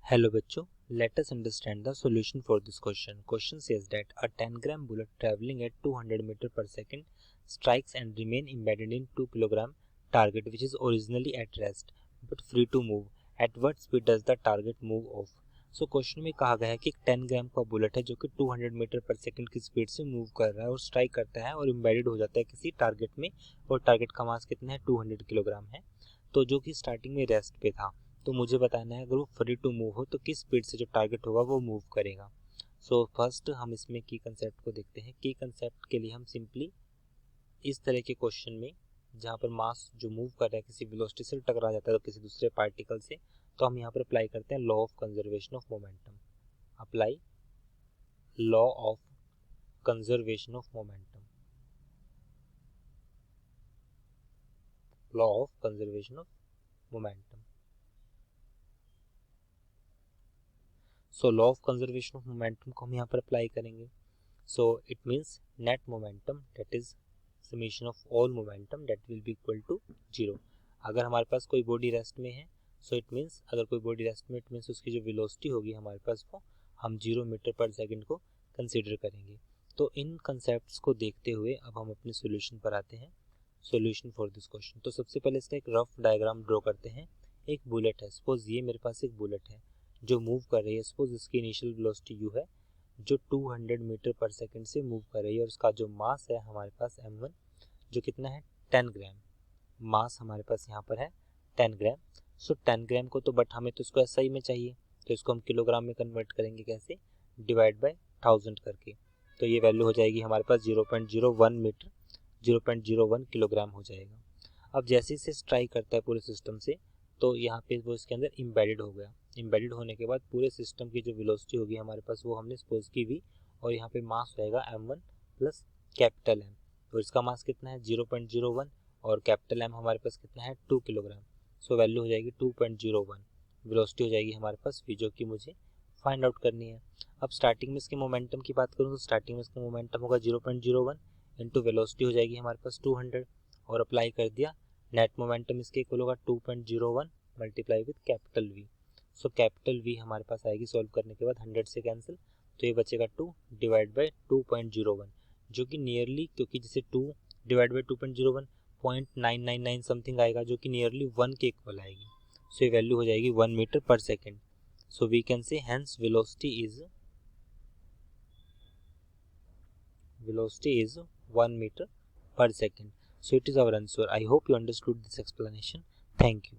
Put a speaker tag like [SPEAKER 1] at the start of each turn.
[SPEAKER 1] Hello बच्चों, let us understand the solution for this question. Question says that a 10-gram bullet traveling at 200 meter per second strikes and remain embedded in 2 kilogram target which is originally at rest but free to move. At what speed does the target move off? So question में कहा गया है कि 10 ग्राम का bullet है जो कि 200 metre पर सेकंड की स्पीड से मूव कर रहा है और स्ट्राइक करता है और एम्बेडेड हो जाता है किसी टारगेट में, और टारगेट का मास कितना है 200 किलोग्राम है, तो जो कि स्टार्टिंग में रेस्ट पे था। तो मुझे बताना है अगर वो फ्री टू मूव हो तो किस स्पीड से जो टारगेट होगा वो मूव करेगा। सो फर्स्ट हम इसमें की कंसेप्ट को देखते हैं। की कंसेप्ट के लिए हम सिंपली इस तरह के क्वेश्चन में जहाँ पर मास जो मूव कर रहा है किसी वेलोसिटी से टकरा जाता है तो किसी दूसरे पार्टिकल से, तो हम यहाँ पर अप्लाई करते हैं law of conservation of momentum. Apply law of conservation of momentum, law of conservation of momentum. So law of conservation of momentum को हम यहाँ पर अप्लाई करेंगे। So it means net momentum that is summation of all momentum that will be equal to 0। अगर हमारे पास कोई body rest में है, सो इट मीन्स अगर कोई बॉडी रेस्ट में, इट मीन्स उसकी जो वेलोसिटी होगी हमारे पास वो हम 0 मीटर पर सेकंड को कंसीडर करेंगे। तो इन कंसेप्ट्स को देखते हुए अब हम अपने सॉल्यूशन पर आते हैं। सॉल्यूशन फॉर दिस क्वेश्चन, तो सबसे पहले इसका एक रफ डायग्राम ड्रॉ करते हैं। एक बुलेट है, सपोज ये मेरे पास एक बुलेट है जो मूव कर रही है। सपोज इसकी इनिशियल वेलोसिटी u है जो 200 मीटर पर सेकंड से मूव कर रही है और उसका जो मास है हमारे पास m1 जो कितना है 10 ग्राम। मास हमारे पास यहाँ पर है 10 ग्राम। सो 10 ग्राम को तो बट हमें तो इसको SI में चाहिए, तो इसको हम किलोग्राम में कन्वर्ट करेंगे कैसे, डिवाइड बाय 1000 करके। तो ये वैल्यू हो जाएगी हमारे पास 0.01 मीटर, 0.01 किलोग्राम हो जाएगा। अब जैसे इसे स्ट्राइक करता है पूरे सिस्टम से तो यहाँ पे वो इसके अंदर एम्बेडेड हो गया। एम्बेडेड होने के बाद पूरे सिस्टम की जो वेलोसिटी होगी हमारे पास वो हमने सपोज की v, और यहाँ पे मास रहेगा m1 प्लस कैपिटल M, तो इसका मास कितना है 0.01 और कैपिटल M हमारे पास कितना है 2 किलोग्राम। सो वैल्यू हो जाएगी 2.01, वेलोसिटी हो जाएगी हमारे पास v जो कि मुझे फाइंड आउट करनी है। अब स्टार्टिंग में इसके मोमेंटम की बात करूँ तो स्टार्टिंग में इसका मोमेंटम होगा 0.01 इंटू वेलोसिटी हो जाएगी हमारे पास 200 और अप्लाई कर दिया, नेट मोमेंटम इसके इक्वल होगा 2.01 multiply with capital V। So capital V हमारे पास आएगी सॉल्व करने के बाद 100 से कैंसिल, तो ये बचेगा 2 डिवाइड बाई 2.01 जो कि नियरली, क्योंकि जैसे 2 डिवाइड बाई 2.01 0.999 समथिंग आएगा जो कि नियरली 1 के इक्वल आएगी। सो ये वैल्यू हो जाएगी 1 meter per second. So we can say hence velocity is 1 meter per second. So it is our answer. I hope you understood this explanation. Thank you.